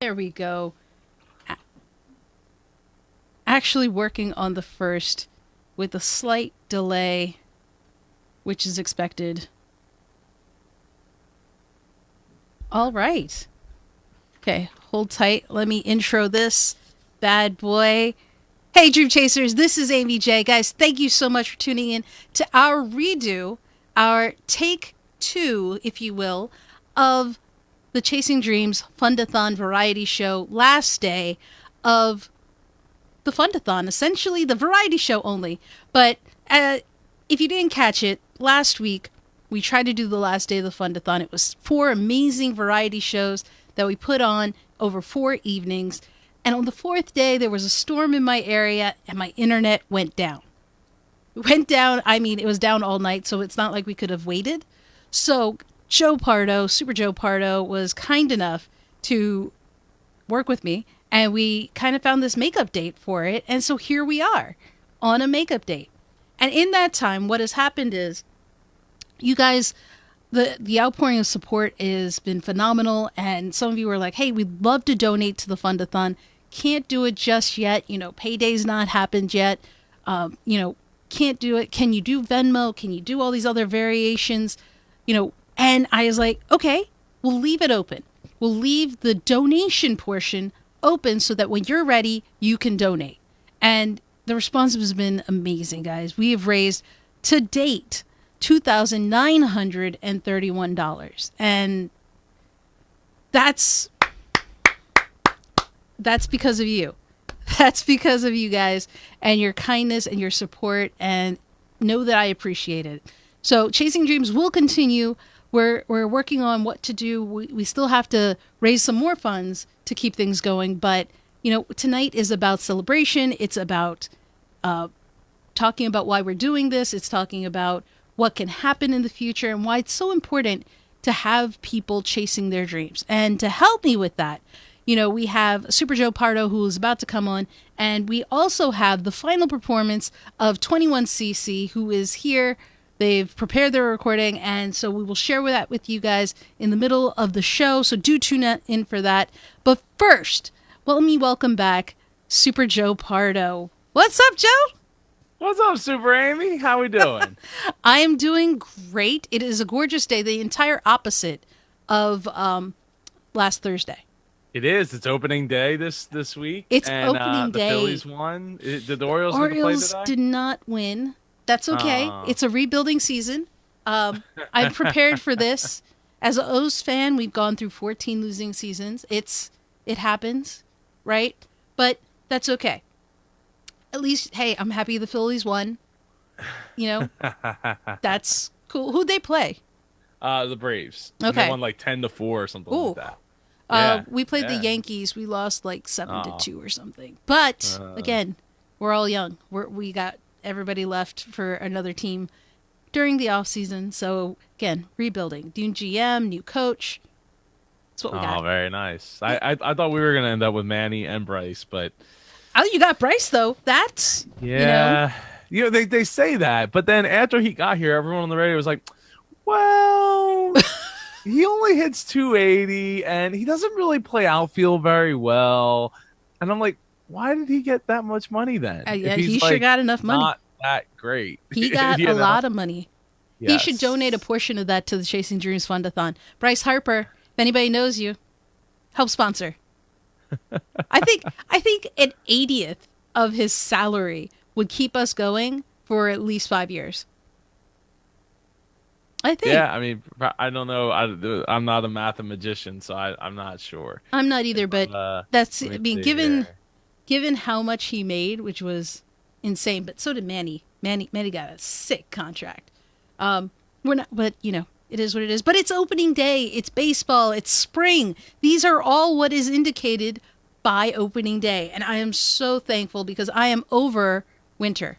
There we go. Actually working on the first with a slight delay, which is expected. All right. Okay, hold tight. Let me intro this bad boy. Hey, Dream Chasers, this is Amy J. Guys, thank you so much for tuning in to our redo, our take two, if you will, of the Chasing Dreams Fundathon variety show, last day of the Fundathon, essentially the variety show only. But if you didn't catch it, last week we tried to do the last day of the Fundathon. It was 4 amazing variety shows that we put on over 4 evenings. And on the 4th day, there was a storm in my area and my internet went down. It went down, I mean, it was down all night, so it's not like we could have waited. So Joe Pardo, Super Joe Pardo, was kind enough to work with me, and we kind of found this makeup date for it. And so here we are on a makeup date. And in that time, what has happened is, you guys, the outpouring of support has been phenomenal. And some of you are like, hey, we'd love to donate to the Fundathon. Can't do it just yet. You know, payday's not happened yet. Can't do it. Can you do Venmo? Can you do all these other variations? And I was like, okay, we'll leave it open. We'll leave the donation portion open so that when you're ready, you can donate. And the response has been amazing, guys. We have raised to date $2,931. And that's because of you. That's because of you guys and your kindness and your support, and know that I appreciate it. So Chasing Dreams will continue. We're working on what to do. We still have to raise some more funds to keep things going. But, tonight is about celebration. It's about talking about why we're doing this. It's talking about what can happen in the future and why it's so important to have people chasing their dreams. And to help me with that, we have Super Joe Pardo, who is about to come on, and we also have the final performance of 21cc, who is here. They've prepared their recording, and so we will share that with you guys in the middle of the show, so do tune in for that. But first, let me welcome back Super Joe Pardo. What's up, Joe? What's up, Super Amy? How we doing? I am doing great. It is a gorgeous day, the entire opposite of last Thursday. It is. It's opening day this week. It's and, opening the day. The Phillies won. Did the Orioles get to play Orioles today? did not win. That's okay. It's a rebuilding season. I'm prepared for this. As an O's fan, we've gone through 14 losing seasons. It happens, right? But that's okay. At least, hey, I'm happy the Phillies won. That's cool. Who'd they play? The Braves. Okay. And they won like 10-4 or something like that. We played the Yankees. We lost like 7-2 or something. But again, we're all young. We got everybody left for another team during the off season. So again, rebuilding, new GM, new coach. That's what we got. Oh, very nice. I thought we were gonna end up with Manny and Bryce, but you got Bryce though. That's they say that, but then after he got here, everyone on the radio was like, well. He only hits 280, and he doesn't really play outfield very well. And I'm like, why did he get that much money then? He sure got enough money. Not that great. He got a lot of money. Yes. He should donate a portion of that to the Chasing Dreams Fundathon. Bryce Harper, if anybody knows you, help sponsor. I think an 80th of his salary would keep us going for at least 5 years. I think. Yeah, I mean, I don't know. I'm not a mathematician, so I'm not sure. I'm not either, but that's, I mean, given how much he made, which was insane, but so did Manny. Manny got a sick contract. We're not, but it is what it is. But it's opening day. It's baseball. It's spring. These are all what is indicated by opening day, and I am so thankful because I am over winter.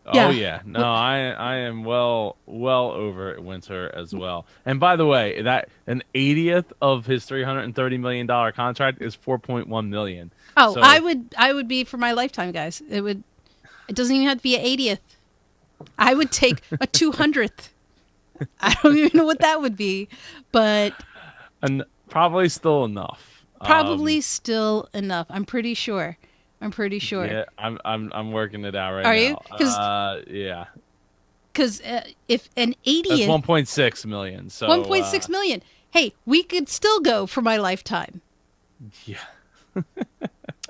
Oh yeah, no, I am well over winter as well. And by the way, that an 80th of his $330 million contract is $4.1 million. Oh, so, I would be for my lifetime, guys. It doesn't even have to be an 80th. I would take a 200th. I don't even know what that would be, but and probably still enough. Probably still enough. I'm pretty sure. I'm pretty sure. Yeah, I'm working it out right Are you? now. Yeah, Because if an that's 80th, 1.6 million. So 1.6 million, hey, we could still go for my lifetime. yeah,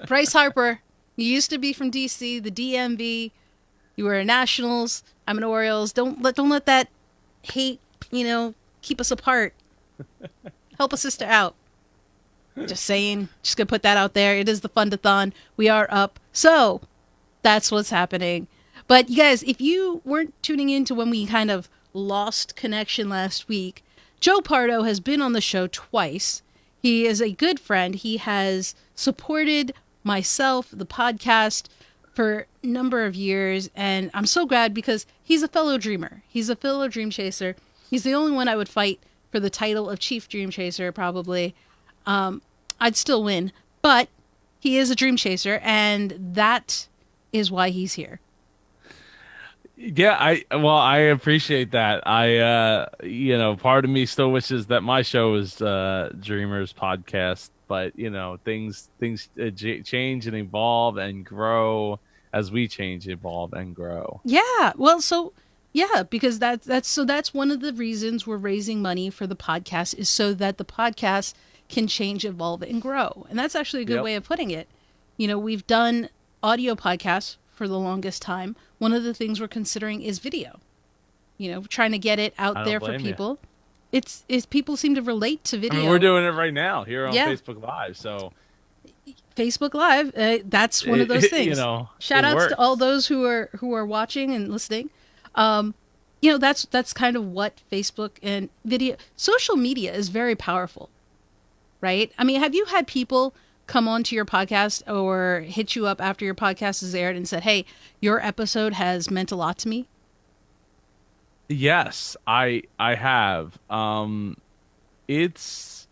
Bryce Harper, you used to be from DC, the DMV. You were a Nationals. I'm an Orioles. Don't let that hate, keep us apart. Help a sister out. Just saying. Just gonna put that out there. It is the Fundathon. We are up. So that's what's happening. But you guys, if you weren't tuning in to when we kind of lost connection last week, Joe Pardo has been on the show twice. He is a good friend. He has supported myself, the podcast, for a number of years. And I'm so glad because he's a fellow dreamer. He's a fellow dream chaser. He's the only one I would fight for the title of Chief Dream Chaser, probably. I'd still win. But he is a dream chaser, and that is why he's here. yeah. I appreciate that. Part of me still wishes that my show was Dreamers podcast, but things change and evolve and grow as we change, evolve, and grow. Yeah. Well, so yeah, because that's one of the reasons we're raising money for the podcast is so that the podcast can change, evolve, and grow. And that's actually a good Yep. way of putting it. We've done audio podcasts for the longest time. One of the things we're considering is video. Trying to get it I out don't there for blame you. people. It's people seem to relate to I video. mean, we're doing it right now here on Yeah. Facebook Live, so Facebook Live. That's one of those things. Shout it outs works. to all those who are watching and listening. That's kind of what Facebook and social media is very powerful, right? I mean, have you had people come onto your podcast or hit you up after your podcast is aired and said, "Hey, your episode has meant a lot to me"? Yes, I have. It's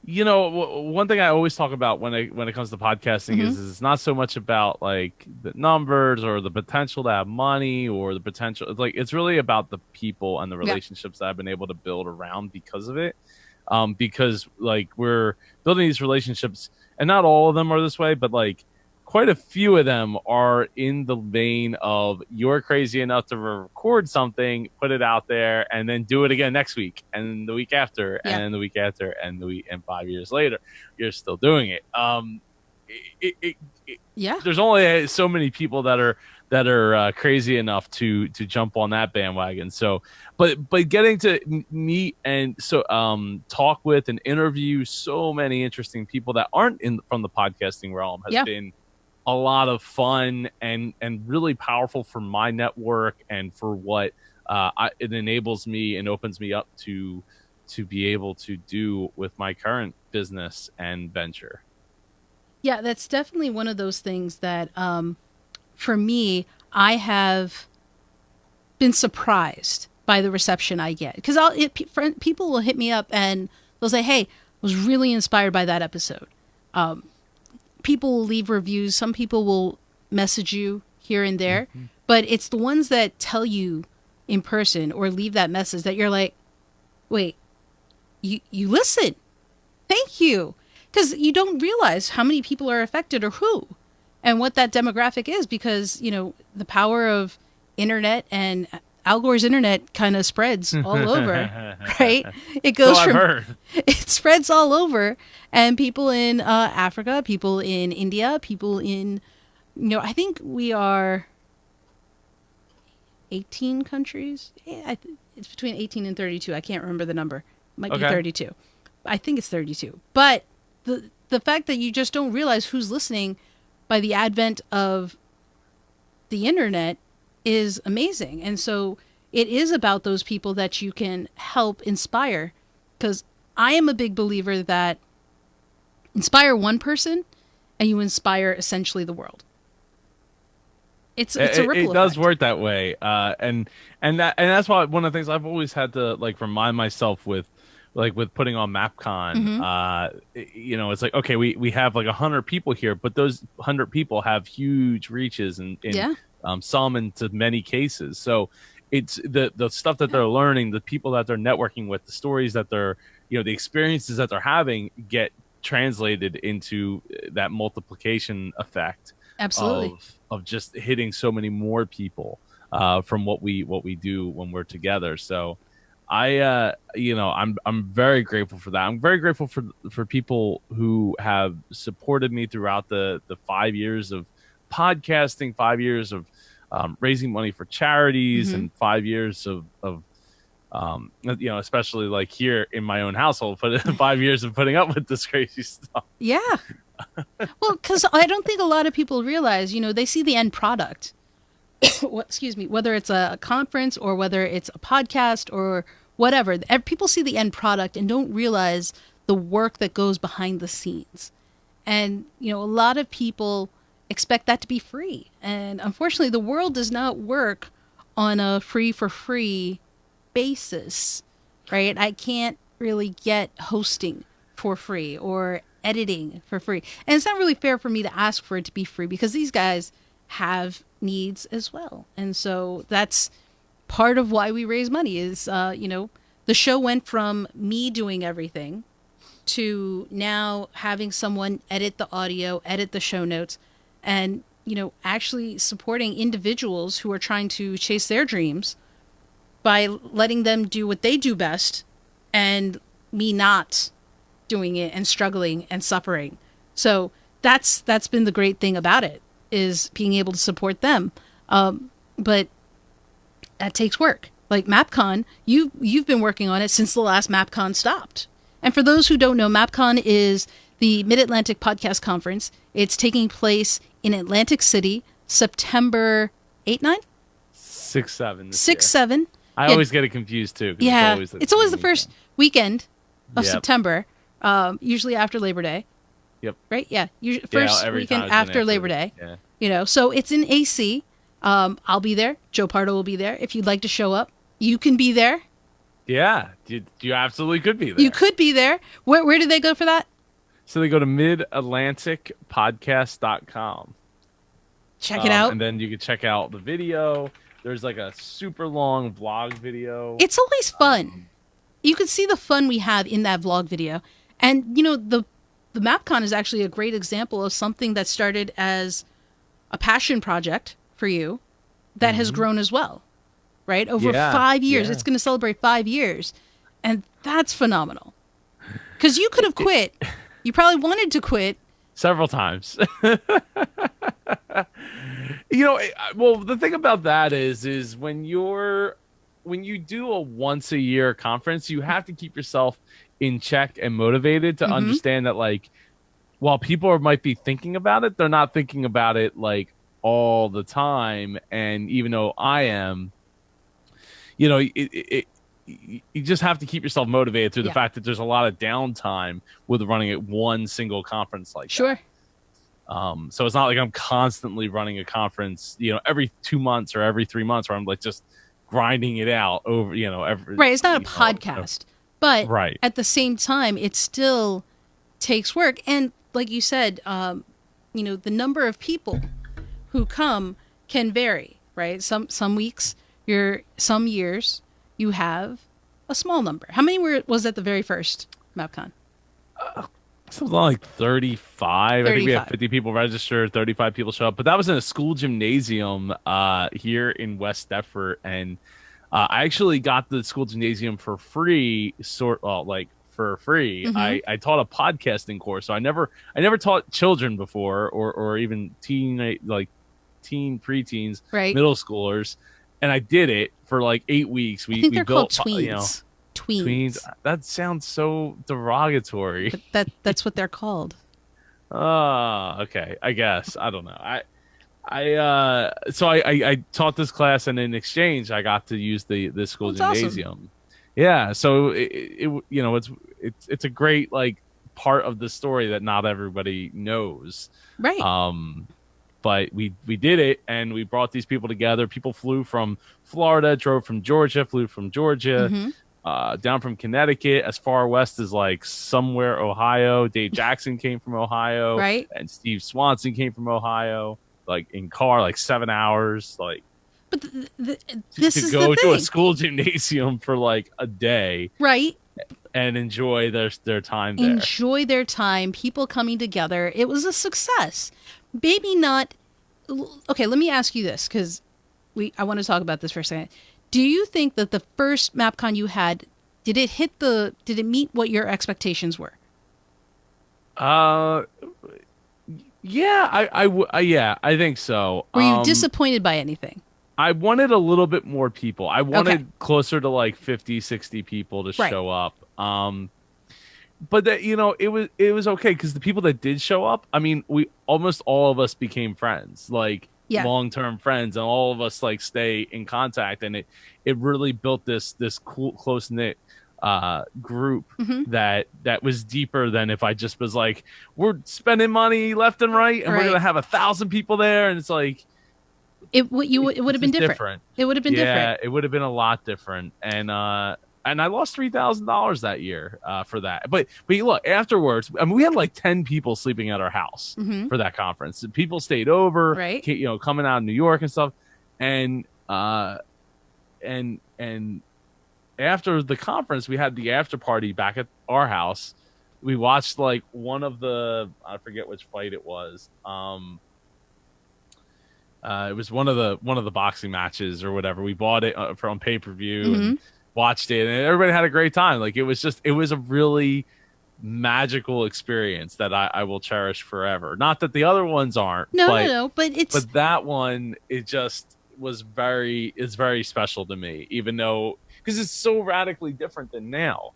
one thing I always talk about when it comes to podcasting is it's not so much about like the numbers or the potential to have money or the potential. It's really about the people and the relationships that I've been able to build around because of it. Because like we're building these relationships, and not all of them are this way, but like quite a few of them are in the vein of you're crazy enough to record something, put it out there, and then do it again next week, and the week after, and the week after, and and 5 years later, you're still doing it. There's only so many people that are crazy enough to jump on that bandwagon. So, but getting to meet and talk with and interview so many interesting people that aren't from the podcasting realm has been a lot of fun and really powerful for my network and for what it enables me and opens me up to be able to do with my current business and venture. Yeah, that's definitely one of those things that, for me, I have been surprised by the reception I get. Because people will hit me up and they'll say, "Hey, I was really inspired by that episode." People will leave reviews. Some people will message you here and there. But it's the ones that tell you in person or leave that message that you're like, wait, you listen. Thank you. Because you don't realize how many people are affected or who and what that demographic is because, the power of internet and Al Gore's internet kind of spreads all over, right? It goes it spreads all over, and people in Africa, people in India, people in, I think we are 18 countries. It's between 18 and 32. I can't remember the number. It might be 32. I think it's 32. But the fact that you just don't realize who's listening by the advent of the internet is amazing. And so it is about those people that you can help inspire, because I am a big believer that inspire one person and you inspire essentially the world. It's a ripple effect. It does work that way. And that's why one of the things I've always had to like remind myself with putting on MapCon, it's like, okay, we have like 100 people here, but those 100 people have huge reaches and some into many cases. So it's the stuff that they're learning, the people that they're networking with, the stories that they're, the experiences that they're having get translated into that multiplication effect Absolutely. of just hitting so many more people from what we do when we're together. So I'm very grateful for that. I'm very grateful for people who have supported me throughout the 5 years of podcasting, 5 years of raising money for charities, Mm-hmm. and 5 years of especially like here in my own household, but 5 years of putting up with this crazy stuff. Yeah. Well, because I don't think a lot of people realize, they see the end product. Excuse me, whether it's a conference or whether it's a podcast or whatever. People see the end product and don't realize the work that goes behind the scenes. And, a lot of people expect that to be free. And unfortunately, the world does not work on a free for free basis, right? I can't really get hosting for free or editing for free. And it's not really fair for me to ask for it to be free because these guys have needs as well. And so that's part of why we raise money is, the show went from me doing everything to now having someone edit the audio, edit the show notes, and, actually supporting individuals who are trying to chase their dreams by letting them do what they do best and me not doing it and struggling and suffering. So that's been the great thing about it is being able to support them. But that takes work. Like MapCon, you've been working on it since the last MapCon stopped. And for those who don't know, MapCon is the Mid-Atlantic Podcast Conference. It's taking place in Atlantic City, September 8, 9? 6, 7. 6, 7. I always get it confused too. Yeah, it's always the first weekend of Yep. September, usually after Labor Day. Yep. Right? Yeah. First every weekend time it's been after Labor Day. Yeah. So it's in AC. I'll be there. Joe Pardo will be there. If you'd like to show up, you can be there. Yeah, you absolutely could be there. You could be there. Where do they go for that? So they go to midatlanticpodcast.com. Check it out. And then you can check out the video. There's like a super long vlog video. It's always fun. You can see the fun we have in that vlog video. And, the MapCon is actually a great example of something that started as a passion project for you that has grown as well, right? Over 5 years. Yeah. It's going to celebrate 5 years. And that's phenomenal. Because you could have quit. You probably wanted to quit. Several times. Well, the thing about that is when you do a once a year conference, you have to keep yourself in check and motivated to understand that, like, while people might be thinking about it, they're not thinking about it like all the time. And even though I am, you just have to keep yourself motivated through the fact that there's a lot of downtime with running at one single conference like that. Sure. So it's not like I'm constantly running a conference, every 2 months or every 3 months where I'm like just grinding it out over, every. Right. It's not a podcast, but right. At the same time, it still takes work. And like you said, the number of people who come can vary, right? Some weeks, some years you have a small number. How many was at the very first MapCon? Something like 35. I think we have 50 people registered, 35 people show up. But that was in a school gymnasium here in West Deptford. And I actually got the school gymnasium for free, for free. Mm-hmm. I taught a podcasting course. So I never taught children before or even preteens, right. Middle schoolers. And I did it for like 8 weeks. I think they're called tweens. Tweens. That sounds so derogatory. But that's what they're called. Okay. I guess. I don't know. I taught this class, and in exchange, I got to use the school gymnasium. Awesome. Yeah. So it's a great like part of the story that not everybody knows. Right. But we did it, and we brought these people together. People flew from Florida, drove from Georgia, flew from Georgia. Mm-hmm. Down from Connecticut, as far west as like somewhere Ohio. Dave Jackson came from Ohio, right? And Steve Swanson came from Ohio, like in car, like 7 hours, like. But this is to go the to thing. a school gymnasium for like a day, right? and enjoy their time there. enjoy their time, people coming together. It was a success. Maybe not. Okay, let me ask you this because I want to talk about this for a second. Do you think that the first MapCon you had, did it meet what your expectations were? Uh, yeah, yeah, I think so. Were you disappointed by anything? I wanted a little bit more people. I wanted Okay. closer to like 50, 60 people to Right. show up. But that, it was okay because the people that did show up, I mean, we almost all of us became friends, like Yeah. long-term friends, and all of us like stay in contact, and it really built this cool close-knit group Hmm. that was deeper than if I just was like, we're spending money left and right and we're Right. gonna have 1,000 people there, and it's like It would have it's been just different. It would have been yeah, different. it would have been a lot different, and I lost $3,000 that year for that. But look, afterwards, I mean, we had like 10 people sleeping at our house Hmm. for that conference. And people stayed over, Right. coming out of New York and stuff, and and after the conference, we had the after party back at our house. We watched like one of the I forget which fight it was. It was one of the boxing matches or whatever. We bought it from pay-per-view Hmm. and watched it, and everybody had a great time. Like it was a really magical experience that I will cherish forever. Not that the other ones aren't, No, no, no. but that one, it just is very special to me, even though because it's so radically different than now.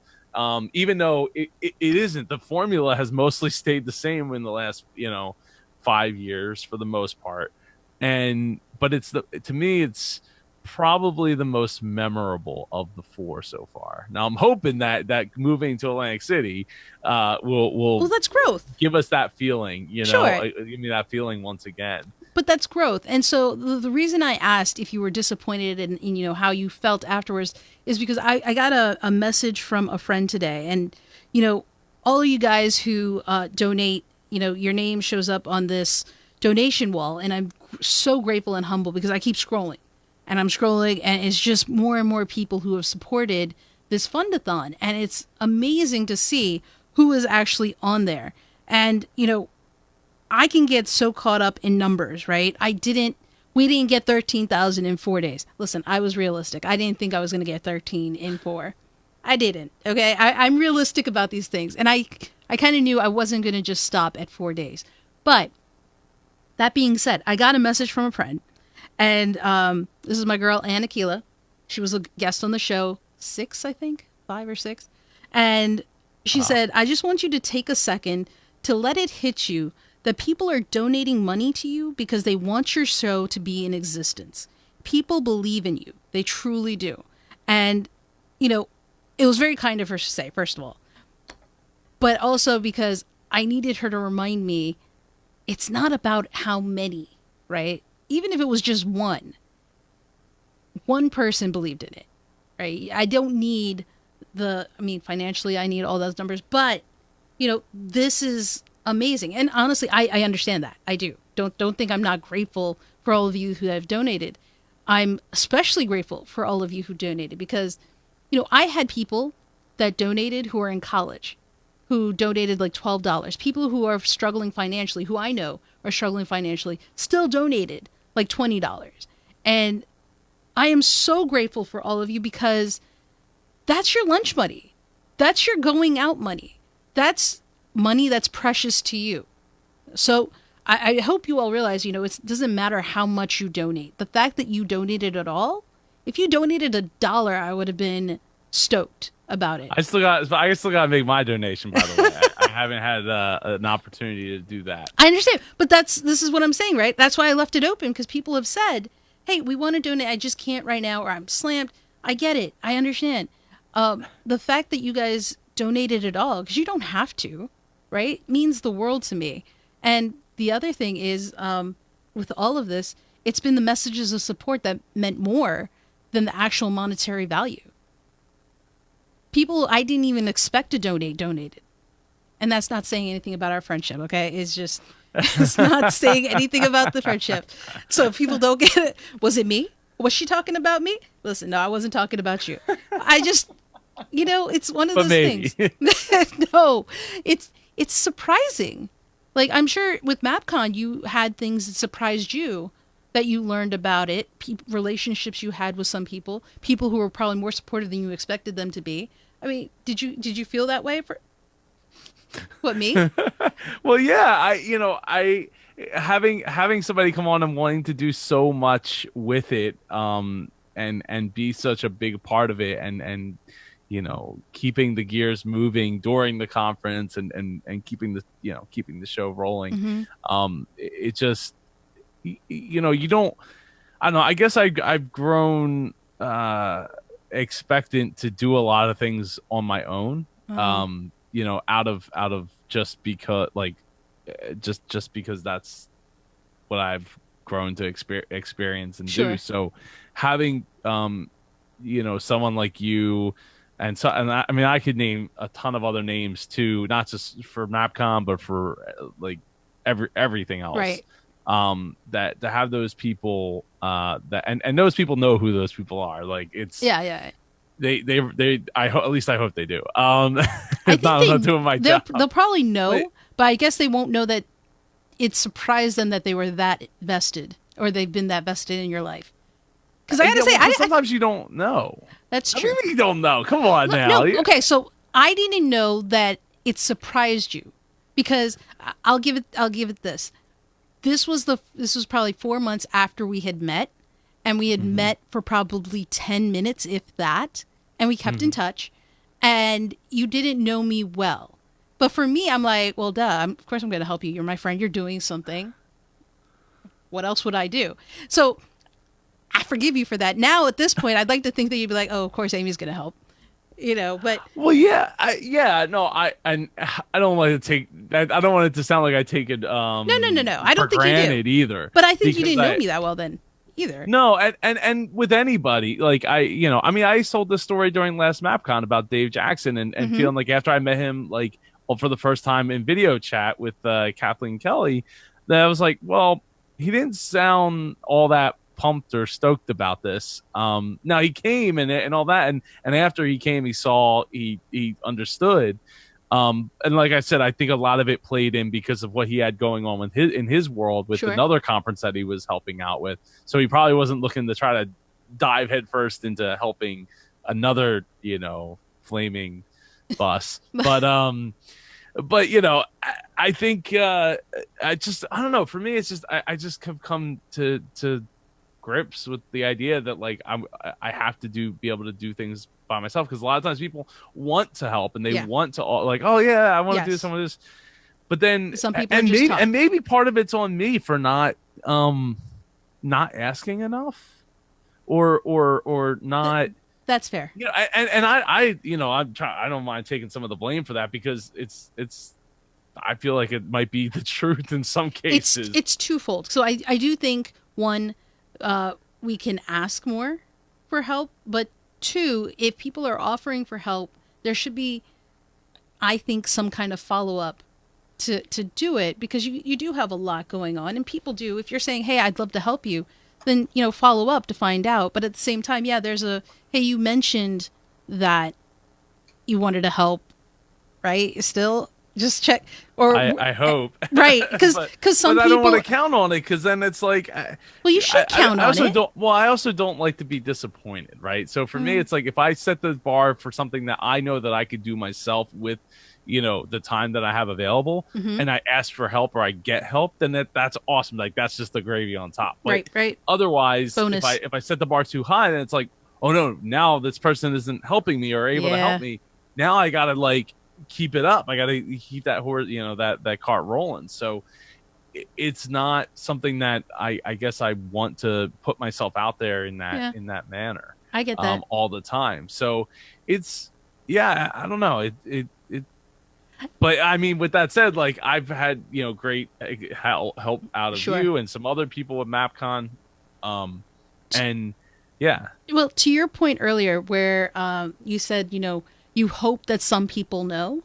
Even though it isn't, the formula has mostly stayed the same in the last 5 years for the most part, but to me it's probably the most memorable of the four so far. Now I'm hoping that moving to Atlantic City will well, that's growth. give us that feeling, Sure. give me that feeling once again. But that's growth. And so the reason I asked if you were disappointed in how you felt afterwards is because I got a message from a friend today. And, all of you guys who donate, your name shows up on this donation wall. And I'm so grateful and humble because I keep scrolling. And I'm scrolling, and it's just more and more people who have supported this Fundathon. And it's amazing to see who is actually on there. And, I can get so caught up in numbers, right? We didn't get 13,000 in 4 days. Listen, I was realistic. I didn't think I was going to get 13 in 4. I didn't. Okay. I'm realistic about these things. And I kind of knew I wasn't going to just stop at 4 days. But that being said, I got a message from a friend. And this is my girl, Ann Aquila. She was a guest on the show 5 or 6. And she said, I just want you to take a second to let it hit you that people are donating money to you because they want your show to be in existence. People believe in you. They truly do. And, it was very kind of her to say, first of all. But also because I needed her to remind me it's not about how many, right? Even if it was just one person believed in it, right? I don't need financially, I need all those numbers, but, this is amazing. And honestly, I understand that. I do. Don't think I'm not grateful for all of you who have donated. I'm especially grateful for all of you who donated because, I had people that donated who are in college, who donated like $12. People who are struggling financially, who I know are struggling financially, still donated like $20. And I am so grateful for all of you because that's your lunch money. That's your going out money. That's money that's precious to you. So I hope you all realize, it doesn't matter how much you donate. The fact that you donated at all, if you donated $1, I would have been stoked about it. I still got to make my donation, by the way. I haven't had an opportunity to do that. I understand, but this is what I'm saying, right? That's why I left it open because people have said, hey, we want to donate. I just can't right now, or I'm slammed. I get it. I understand. The fact that you guys donated at all, because you don't have to, right, means the world to me. And the other thing is, with all of this, it's been the messages of support that meant more than the actual monetary value. People I didn't even expect to donated. And that's not saying anything about our friendship, okay? It's not saying anything about the friendship. So if people don't get it, was it me? Was she talking about me? Listen, no, I wasn't talking about you. It's one of But those maybe. things. No, it's surprising. Like, I'm sure with MapCon, you had things that surprised you that you learned about it, relationships you had with some people who were probably more supportive than you expected them to be. I mean, did you feel that way for what me? Well, yeah, I having somebody come on and wanting to do so much with it, and be such a big part of it, and keeping the gears moving during the conference, and keeping the show rolling. Hmm. It just, you don't. I don't know. I guess I've grown expectant to do a lot of things on my own. Oh, Out of just because, like, just because that's what I've grown to experience and do. sure. So having someone like you, I mean, I could name a ton of other names too, not just for Mapcom, but for like everything else. Right. That to have those people, that and those people know who those people are. Like, it's Yeah, yeah. at least I hope they do. I If think not, I'm not doing my job. they'll probably But know, but I guess they won't know that it surprised them that they were that vested or they've been that vested in your life. Because I got to yeah, say, well, 'cause sometimes you don't know. that's I true. mean, you don't know. Come on now. No, okay, so I didn't know that it surprised you because I'll give it this. This was probably 4 months after we had met, and we had Hmm. met for probably 10 minutes, if that, and we kept in Hmm. touch, and you didn't know me well. But for me, I'm like, well, duh, of course I'm going to help you. You're my friend. You're doing something. What else would I do? So I forgive you for that. Now, at this point, I'd like to think that you'd be like, oh, of course Amy's going to help, but Well, yeah, no, I don't want to take that. I don't want it to sound like I take it no, no, no, no. I for don't think you do. granted either. But I think you Because didn't know me that well then either. no, and with anybody, like, I mean, I told this story during last MapCon about Dave Jackson, and Hmm. feeling like after I met him, like, well, for the first time in video chat with Kathleen Kelly, that I was like, well, he didn't sound all that pumped or stoked about this. Now he came and all that, and after he came, he understood. And like I said, I think a lot of it played in because of what he had going on with in his world with Sure. another conference that he was helping out with. So he probably wasn't looking to try to dive headfirst into helping another, flaming bus. But I think I don't know. For me, it's just I just have come to grips with the idea that, like, I have to be able to do things by myself, because a lot of times people want to help and they Yeah. want to, like, oh yeah, I want to do Yes. some of this, but then Some people are just tough. and maybe part of it's on me for not asking enough, or not. That's fair. And I I don't mind taking some of the blame for that, because it's I feel like it might be the truth in some It's cases. it's twofold. So I do think one, we can ask more for help, but two, if people are offering for help, there should be, I think, some kind of follow up to do it, because you do have a lot going on, and people do. If you're saying, hey, I'd love to help you, then follow up to find out. But at the same time, yeah, there's a, hey, you mentioned that you wanted to help, right? Still just check, or I hope. right, because some but I people, don't want to count on it, because then it's like, well, you should count I on also it. don't. Well, I also don't like to be disappointed, right? So for me, Mm. it's like, if I set the bar for something that I know that I could do myself with, the time that I have available, Hmm. and I ask for help or I get help, then that's awesome. Like, that's just the gravy on top. But Right, right. otherwise, Bonus. if I set the bar too high, then it's like, oh no, now this person isn't helping me or able to Yeah. help me. Now I gotta, like, keep it up. I gotta keep that horse, that cart rolling. So it's not something that I guess I want to put myself out there in that Yeah. in that manner, I get that. all the time. So it's, yeah, I don't know. It But I mean, with that said, like, I've had, great help out of Sure. you and some other people with MapCon, and yeah. Well, to your point earlier, where you said, you hope that some people know,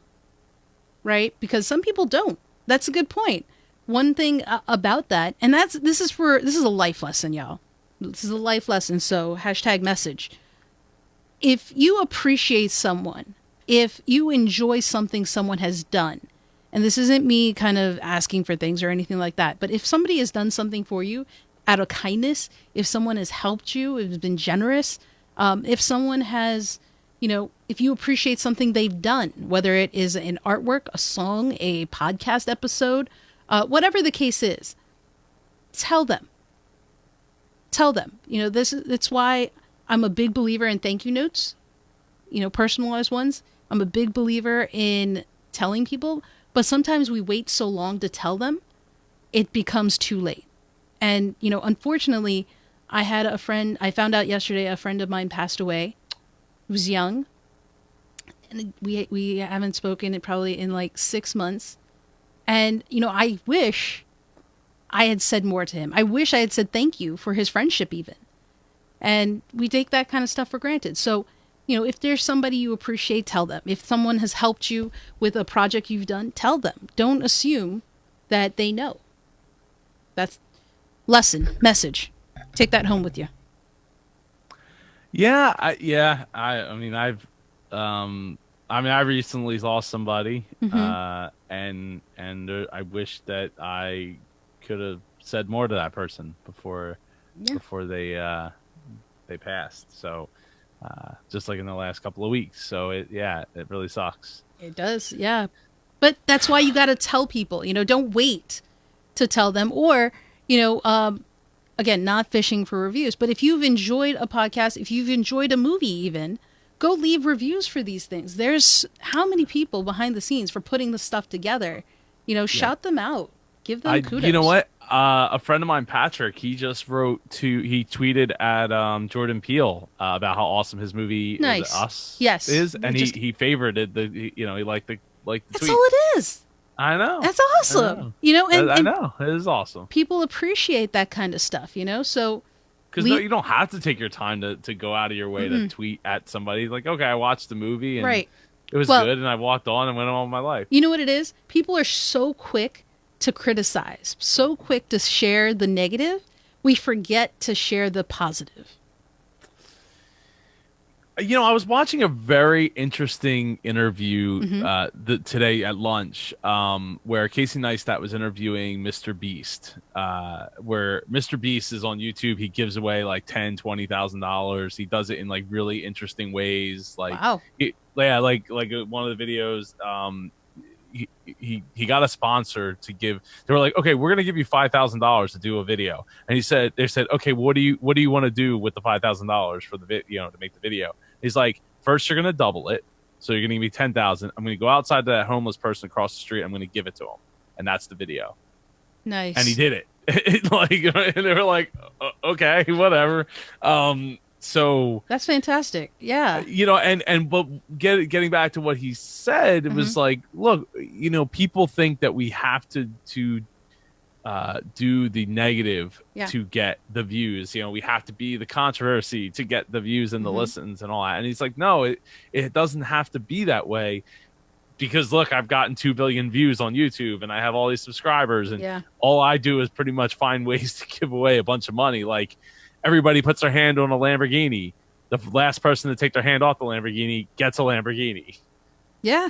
right? Because some people don't. That's a good point. One thing about that, and this is a life lesson, y'all. This is a life lesson. So #message. if you appreciate someone, if you enjoy something someone has done, and this isn't me kind of asking for things or anything like that, but if somebody has done something for you out of kindness, if someone has helped you, has been generous, if someone has, if you appreciate something they've done, whether it is an artwork, a song, a podcast episode, whatever the case is, tell them. Tell them. That's why I'm a big believer in thank you notes, personalized ones. I'm a big believer in telling people, but sometimes we wait so long to tell them, it becomes too late. And, unfortunately, I found out yesterday a friend of mine passed away. He was young. And we haven't spoken probably in like 6 months. And, I wish I had said more to him. I wish I had said thank you for his friendship even. And we take that kind of stuff for granted. So, if there's somebody you appreciate, tell them. If someone has helped you with a project you've done, tell them. Don't assume that they know. That's message. Take that home with you. Yeah, I recently lost somebody, and I wish that I could have said more to that person before they passed. So, just like in the last couple of weeks. So it really sucks. It does, yeah. But that's why you got to tell people. Don't wait to tell them, or again, not fishing for reviews, but if you've enjoyed a podcast, if you've enjoyed a movie even, go leave reviews for these things. There's how many people behind the scenes for putting the stuff together. Shout them out. Give them kudos. You know what? A friend of mine, Patrick, he just he tweeted at Jordan Peele about how awesome his movie Us is, and he favorited he liked the That's tweet. all it is. I know. That's awesome. I know. It is awesome. People appreciate that kind of stuff, so. Because you don't have to take your time to go out of your way to tweet at somebody. Like, okay, I watched the movie and it was good, and I walked on and went on with my life. You know what it is? People are so quick to criticize, so quick to share the negative, we forget to share the positive. I was watching a very interesting interview today at lunch where Casey Neistat was interviewing Mr. Beast, where Mr. Beast is on YouTube. He gives away like $10,000, $20,000. He does it in like really interesting ways. Like, wow. Like one of the videos, he got a sponsor to give. They were like, okay, we're gonna give you $5,000 to do a video, and they said, okay, what do you want to do with the $5,000 for the to make the video? He's like, first you're gonna double it, so you're gonna give me 10,000. I'm gonna go outside to that homeless person across the street. I'm gonna give it to him, and that's the video. Nice. And he did it. And they were like, okay, whatever. So that's fantastic. Yeah. But getting back to what he said, it was like, look, people think that we have to do the negative to get the views. We have to be the controversy to get the views and the listens and all that. And he's like, no, it doesn't have to be that way. Because look, I've gotten 2 billion views on YouTube and I have all these subscribers, and all I do is pretty much find ways to give away a bunch of money. Like, everybody puts their hand on a Lamborghini. The last person to take their hand off the Lamborghini gets a Lamborghini. Yeah.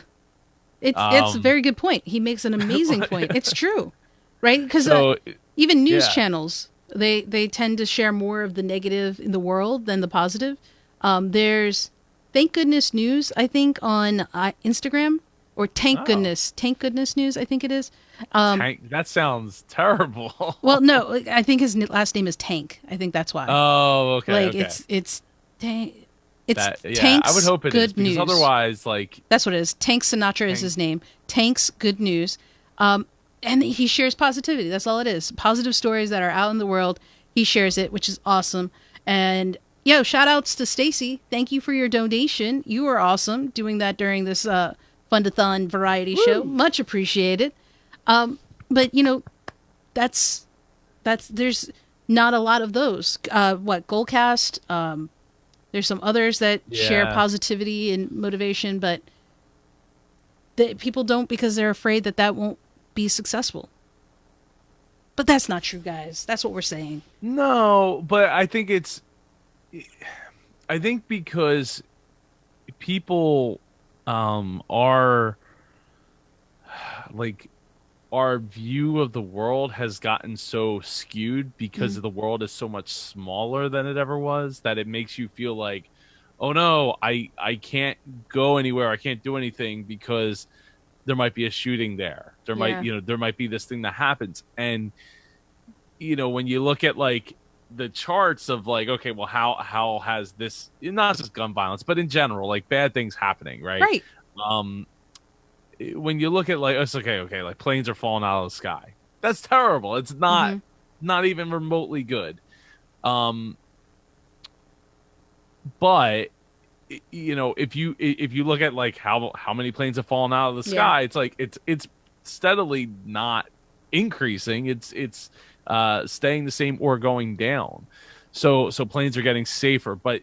It's a very good point. He makes an amazing point. It's true. Right? Because even news channels, they tend to share more of the negative in the world than the positive. There's Thank Goodness News, I think, on Instagram. Or Tank Goodness News, I think it is. Tank, that sounds terrible. Well, no, I think his last name is Tank. I think that's why. Oh, okay. Like, okay. it's Tank. It's Tank's I would hope it Good is, because News. otherwise, like, that's what it is. Tank Sinatra is his name. Tank's Good News, and he shares positivity. That's all it is. Positive stories that are out in the world. He shares it, which is awesome. And shout outs to Stacy. Thank you for your donation. You were awesome doing that during this Fundathon variety show. Much appreciated. But that's there's not a lot of those. Goalcast. There's some others that share positivity and motivation, but people don't, because they're afraid that won't be successful. But that's not true, guys. That's what we're saying. No, but I think because people are like our view of the world has gotten so skewed Mm-hmm. because the world is so much smaller than it ever was that it makes you feel like, oh no, I can't go anywhere, I can't do anything because there might be a shooting there, there might, Yeah. there might be this thing that happens. And when you look at like the charts of like, okay, well, how has this, not just gun violence but in general, like bad things happening, right? Right. um when you look at like, it's okay, like planes are falling out of the sky, that's terrible, it's Mm-hmm. not even remotely good. um but if you look at like how many planes have fallen out of the Yeah. sky, it's like it's steadily not increasing, it's staying the same or going down. So planes are getting safer. But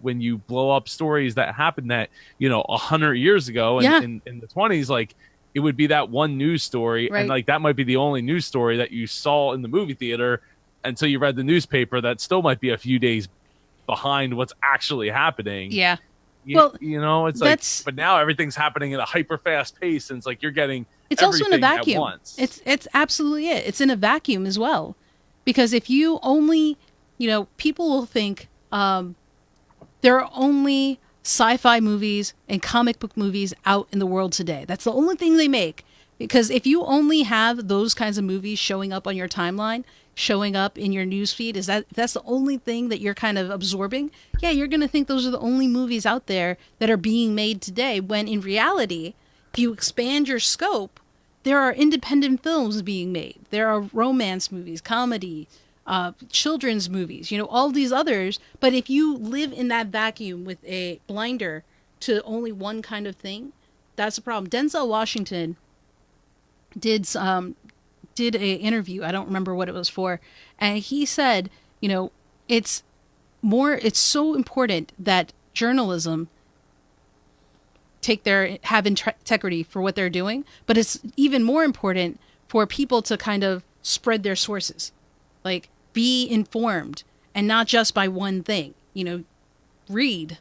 when you blow up stories that happened that 100 years ago, and Yeah. in the 20s, like it would be that one news story, and Right. like that might be the only news story that you saw in the movie theater until you read the newspaper, that still might be a few days behind what's actually happening. Yeah. Well, It's like, that's but now everything's happening at a hyper fast pace, and it's like you're getting it's also in a everything at vacuum. once. It's absolutely it. It's in a vacuum as well. Because if you only, people will think there are only sci-fi movies and comic book movies out in the world today. That's the only thing they make. Because if you only have those kinds of movies showing up on your timeline, showing up in your newsfeed, that's the only thing that you're kind of absorbing? Yeah, you're going to think those are the only movies out there that are being made today, when in reality, if you expand your scope, there are independent films being made. There are romance movies, comedy, children's movies, all these others. But if you live in that vacuum with a blinder to only one kind of thing, that's a problem. Denzel Washington did a interview. I don't remember what it was for, and he said, it's it's so important that journalism have integrity for what they're doing, but it's even more important for people to kind of spread their sources, like be informed and not just by one thing. Read,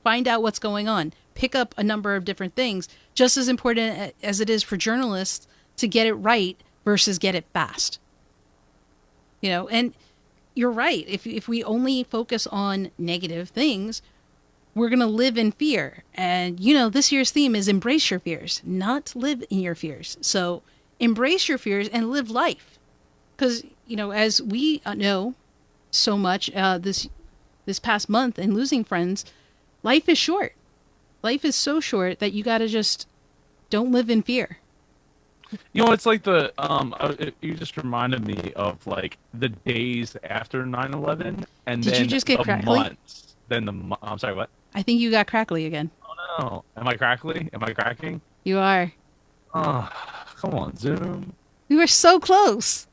find out what's going on, pick up a number of different things. Just as important as it is for journalists to get it right versus get it fast. And you're right. If we only focus on negative things, we're going to live in fear. And, this year's theme is embrace your fears, not live in your fears. So embrace your fears and live life. Because, as we know so much this past month and losing friends, life is short. Life is so short that you got to just don't live in fear. It's like you just reminded me of like the days after 9/11, and Did then you just get the crackly? months, I'm sorry, what? I think you got crackly again. Oh no, am I crackly? Am I cracking? You are. Oh, come on, Zoom. We were so close.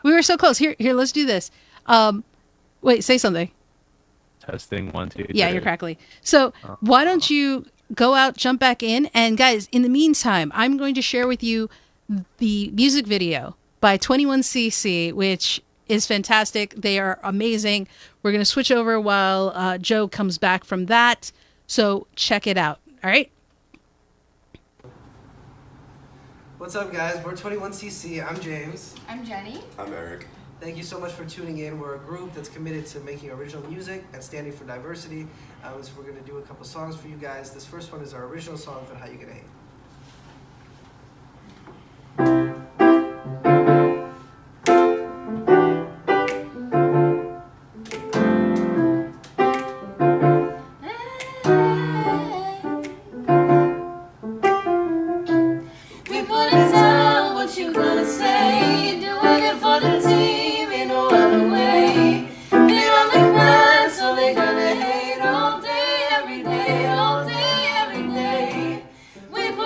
We were so close. Here, let's do this. Wait, say something. Testing 1 2 Yeah, 3. you're crackly. So why don't you go out, jump back in, and guys, in the meantime, I'm going to share with you the music video by 21cc, which is fantastic. They are amazing. We're going to switch over while Joe comes back from that. So check it out. All right. What's up, guys? We're 21cc. I'm James. I'm Jenny. I'm Eric. Thank you so much for tuning in. We're a group that's committed to making original music and standing for diversity. So we're going to do a couple songs for you guys. This first one is our original song for How You Gonna Hate. We put it down, what you gonna say? Doing it for the team in no other way. They on the grind, so they gonna hate all day, every day, all day, every day. We put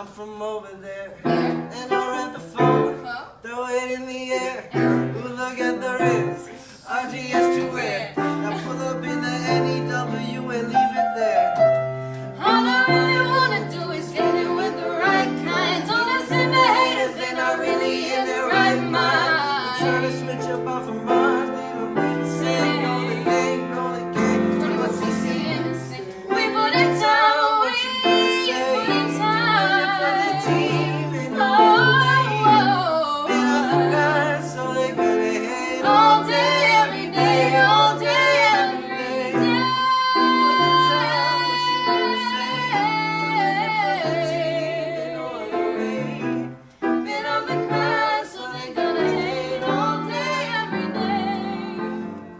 I'm from over there. And I read the phone, throw it in the air. Ooh, look at the wrist, RGS to wear. Now pull up in the NEW and leave it there. All I really wanna do is get it with the right kind. Don't listen to haters, they're not really in their right mind. Trying to switch up off of Mars, leave them with the same. Roll the game, roll the game. 21cc. We put it down, we put it down. For the team and Oh, been on the grind, so they better hate all day, every day, all day, every day. Been on the grind, so they gonna hate all day, every day.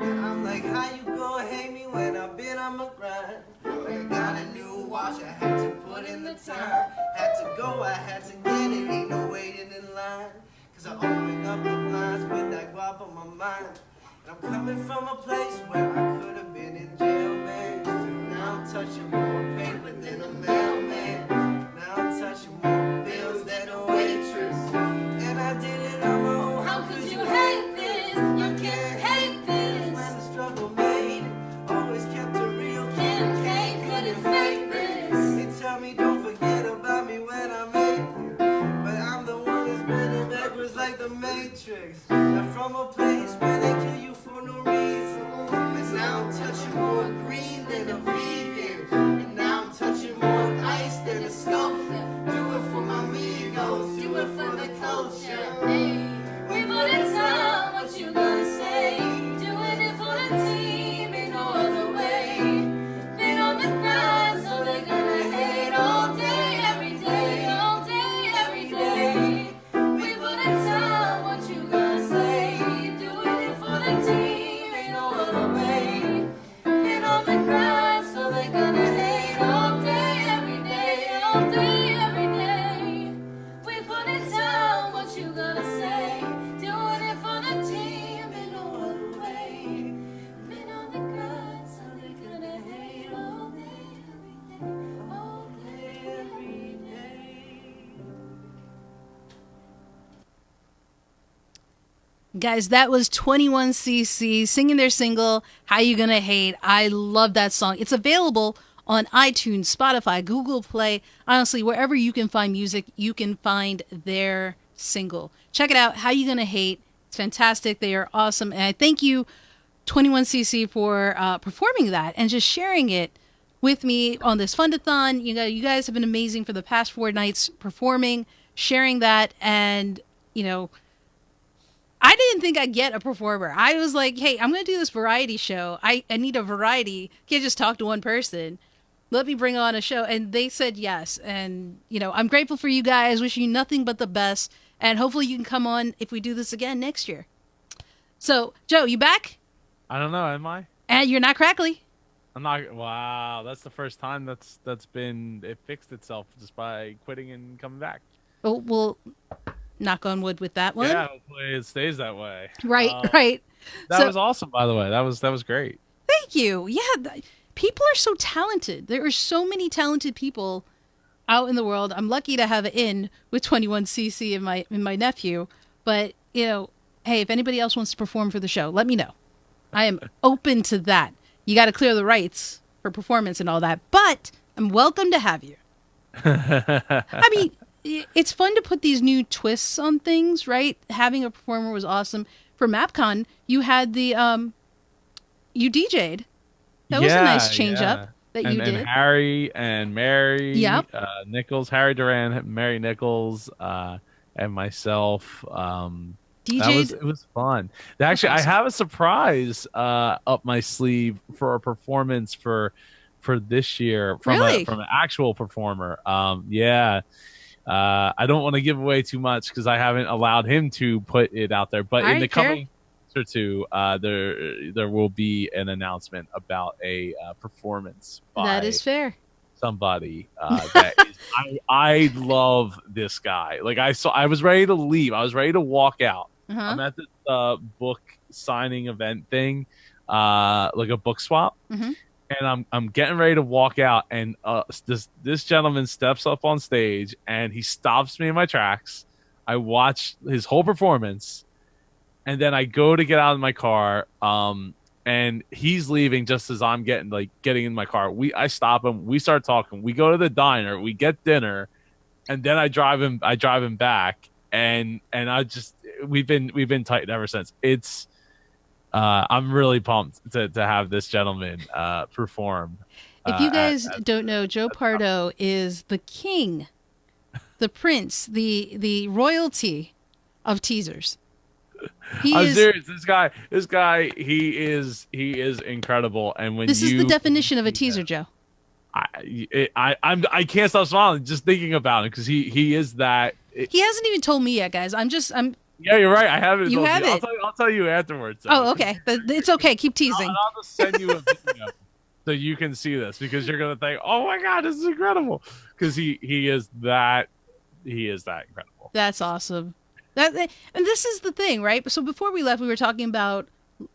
I'm like, how you gonna hate me when I've been on my grind? Like I got a new watch, I had to put in the time. Had to go, I had to get it, ain't no waiting in line. Cause I opened up the blinds with that guap on my mind. And I'm coming from a place where I could have been in jail, man. Now I'm touching more paper than a mailman. Now I'm touching more bills than a waitress. And I did it on my own. How could you hate this? You can't hate When this. the struggle made it, always kept it real. Kim K couldn't fake this. They tell me don't forget about me when I make it. But I'm the one that's spinning backwards like the Matrix. I'm from a place where they kill you for no reason. And now I'm touching more green than a vegan. And now I'm touching more ice than a sculptor. Do it for my amigos, do it for the culture. Hey, we put it down, what you gonna say? Doing it for the team, ain't no other way. Been on the grind, so they gonna hate all day, every day, all day, every day. We put it down, what you gonna say? Doing it for the team, ain't no other way. Been on the grind, so they gonna hate all day, every day, all day, every day. We put it down, what you gonna say? Doing it for the team, ain't no other way. Been on the grind, so they gonna hate all day, every day. Guys, that was 21cc singing their single, How You Gonna Hate. I love that song. It's available on iTunes, Spotify, Google Play. Honestly, wherever you can find music, you can find their single. Check it out, How You Gonna Hate. It's fantastic. They are awesome. And I thank you, 21cc, for performing that and just sharing it with me on this Fundathon. You guys have been amazing for the past 4 nights performing, sharing that, and, I didn't think I'd get a performer. I was like, hey, I'm going to do this variety show. I need a variety. Can't just talk to one person. Let me bring on a show. And they said yes. And, I'm grateful for you guys. Wishing you nothing but the best. And hopefully you can come on if we do this again next year. So, Joe, you back? I don't know. Am I? And you're not crackly? I'm not. Wow, that's the first time that's been it fixed itself just by quitting and coming back. Oh, well, knock on wood with that one. Yeah, hopefully it stays that way. Right, right. That was awesome, by the way. That was great. Thank you. Yeah, people are so talented. There are so many talented people out in the world. I'm lucky to have it in with 21cc and my nephew. But, hey, if anybody else wants to perform for the show, let me know. I am open to that. You got to clear the rights for performance and all that. But I'm welcome to have you. I mean, it's fun to put these new twists on things, right? Having a performer was awesome. For MapCon, you had the you DJ'd. That was a nice change up that you did. And Harry and Mary, Yep. Nichols, Harry Duran, Mary Nichols, and myself. DJ'd. It was fun. Actually, I have a surprise up my sleeve for a performance for this year from an actual performer. Yeah. I don't want to give away too much because I haven't allowed him to put it out there. But in the coming or two, there will be an announcement about a performance by that is fair. somebody that is, I love this guy. Like I was ready to leave. I was ready to walk out. I'm at this book signing event thing, like a book swap. and I'm getting ready to walk out, and this gentleman steps up on stage, and he stops me in my tracks. I watch his whole performance, and then I go to get out of my car. And he's leaving just as I'm getting in my car. I stop him. We start talking. We go to the diner. We get dinner, and then I drive him. I drive him back, and we've been tight ever since. I'm really pumped to have this gentleman perform. If you guys don't know, Joe Pardo is the king, the prince, the royalty of teasers. I'm serious. This guy, he is incredible. And when this is the definition of a teaser, Joe. I can't stop smiling just thinking about it because he is that. He hasn't even told me yet, guys. I'm. Yeah, you're right. I haven't. You have it. I'll tell you afterwards. Oh, okay. It's okay. Keep teasing. I'll just send you a video so you can see this because you're gonna think, oh my god, this is incredible. Because he is that incredible. That's awesome. And this is the thing, right? So before we left, we were talking about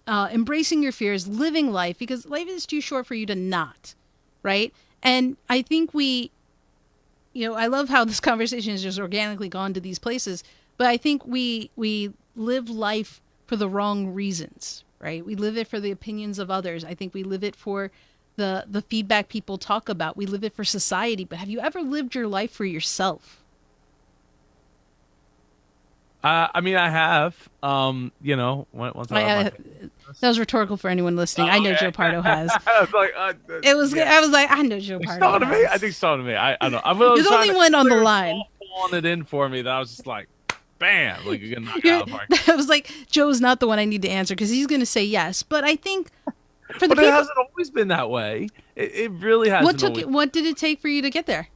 embracing your fears, living life, because life is too short for you to not, right? And I think I love how this conversation has just organically gone to these places, but I think we live life for the wrong reasons, right? We live it for the opinions of others. I think we live it for the feedback people talk about. We live it for society. But have you ever lived your life for yourself? I mean, I have. Once that was rhetorical for anyone listening. I know Joe Pardo has. I was like, I was like, I know Joe Pardo. I think so to me. I don't know. You're the only one on the line. On it in for me that I was just like, bam, like you're gonna knock out of the park. I was like, Joe's not the one I need to answer because he's going to say yes. But I think for the people, it hasn't always been that way. It really hasn't. What did it take for you to get there?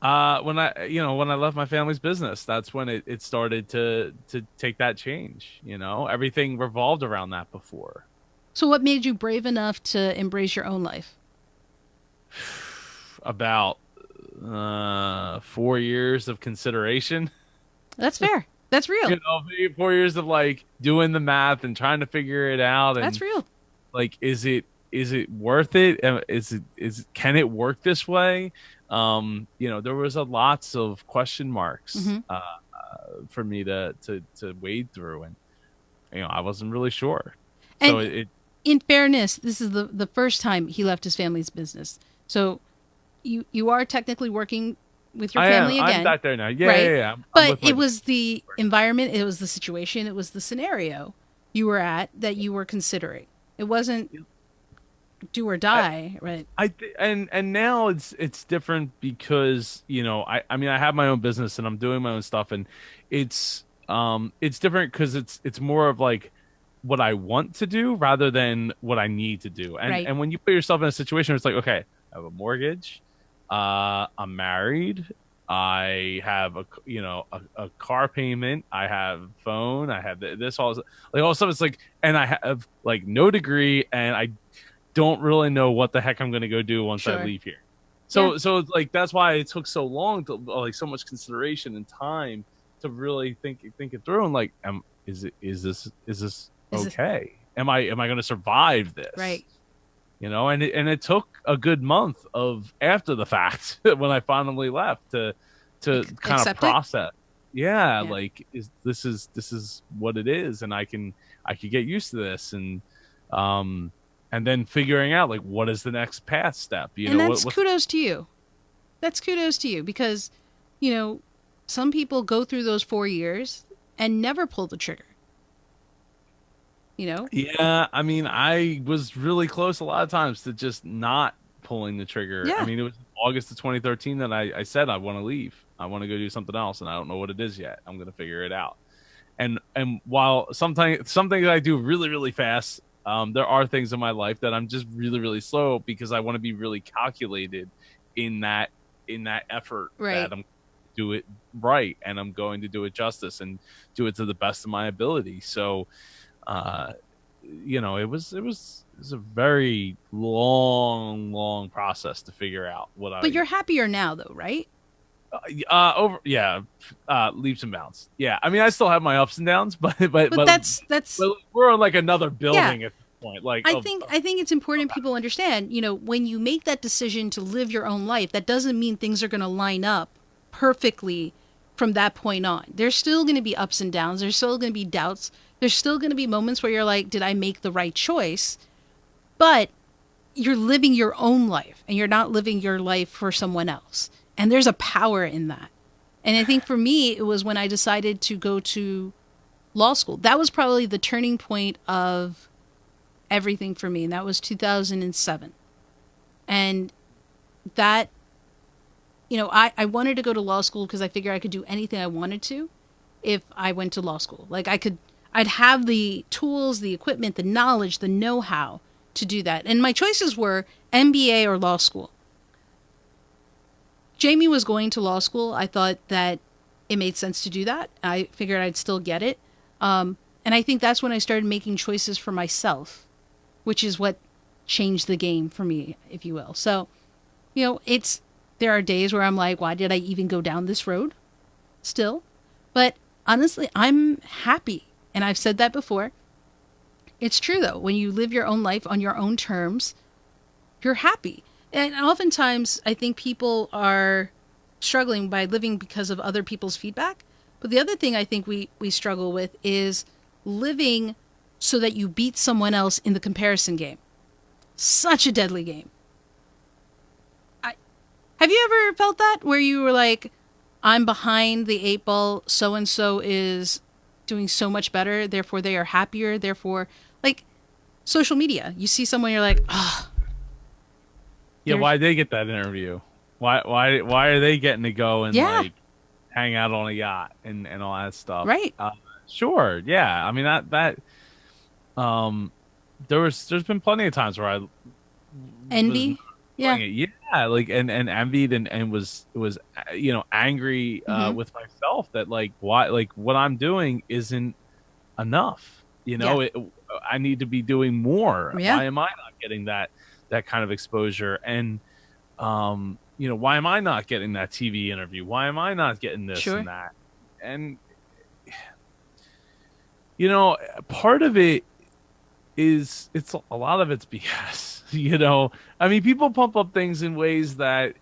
When I left my family's business, that's when it started to take that change. Everything revolved around that before. So what made you brave enough to embrace your own life? About 4 years of consideration. That's fair. That's real. 4 years of like doing the math and trying to figure it out. And, that's real. Like, is it worth it? Can it work this way? There was lots of question marks for me to wade through, and I wasn't really sure. And so in fairness, this is the first time he left his family's business. So you are technically working with your family again. I'm back there now. Yeah, right? yeah. But it was the environment, it was the situation, it was the scenario you were at that you were considering. It wasn't do or die, right? And now it's different because I have my own business and I'm doing my own stuff, and it's different because it's more of like what I want to do rather than what I need to do. And right. And when you put yourself in a situation where it's like, okay, I have a mortgage, I'm married, I have a car payment, I have phone, I have this all of a sudden it's like, and I have like no degree, and I don't really know what the heck I'm going to go do once I leave here. So it's like that's why it took so long to like so much consideration and time to really think it through, and like, is this okay? Am I going to survive this? Right. And it took a good month of after the fact when I finally left to kind of process. Yeah, like this is what it is, and I could get used to this, and then figuring out like what is the next path step. And that's kudos to you. That's kudos to you because some people go through those 4 years and never pull the trigger. Yeah, I mean, I was really close a lot of times to just not pulling the trigger. Yeah. I mean, it was August of 2013 that I said I want to leave. I want to go do something else, and I don't know what it is yet. I'm going to figure it out. And while sometimes something I do really, really fast, there are things in my life that I'm just really, really slow because I want to be really calculated in that effort that I'm do it right, and I'm going to do it justice and do it to the best of my ability. So it was a very long process to figure out what But you're happier now though, right? Leaps and bounds. Yeah. I mean, I still have my ups and downs, but that's we're on like another building. Yeah. point. Like, I think it's important people understand, you know, when you make that decision to live your own life, that doesn't mean things are going to line up perfectly from that point on. There's still going to be ups and downs. There's still going to be doubts. There's still going to be moments where you're like, did I make the right choice? But you're living your own life and you're not living your life for someone else. And there's a power in that. And I think for me, it was when I decided to go to law school. That was probably the turning point of everything for me. And that was 2007. And that, you know, I wanted to go to law school because I figured I could do anything I wanted to if I went to law school. Like I'd have the tools, the equipment, the knowledge, the know-how to do that. And my choices were MBA or law school. Jamie was going to law school. I thought that it made sense to do that. I figured I'd still get it. And I think that's when I started making choices for myself, which is what changed the game for me, if you will. So, you know, there are days where I'm like, why did I even go down this road still? But honestly, I'm happy. And I've said that before. It's true, though. When you live your own life on your own terms, you're happy. And oftentimes, I think people are struggling by living because of other people's feedback. But the other thing I think we struggle with is living so that you beat someone else in the comparison game. Such a deadly game. Have you ever felt that? Where you were like, I'm behind the 8 ball, so-and-so is doing so much better, therefore they are happier, therefore, like, social media. You see someone, you're like, ah. Oh, yeah, why'd they get that interview? Why are they getting to go and like hang out on a yacht and all that stuff? Right. Sure. Yeah. I mean there's been plenty of times where I envy. Yeah. Like and envied and was you know, angry with myself that like what I'm doing isn't enough. You know, I need to be doing more. Yeah. Why am I not getting that kind of exposure? And you know, why am I not getting that TV interview? Why am I not getting this and that? And you know, part of it is a lot of it's BS. You know, I mean, people pump up things in ways that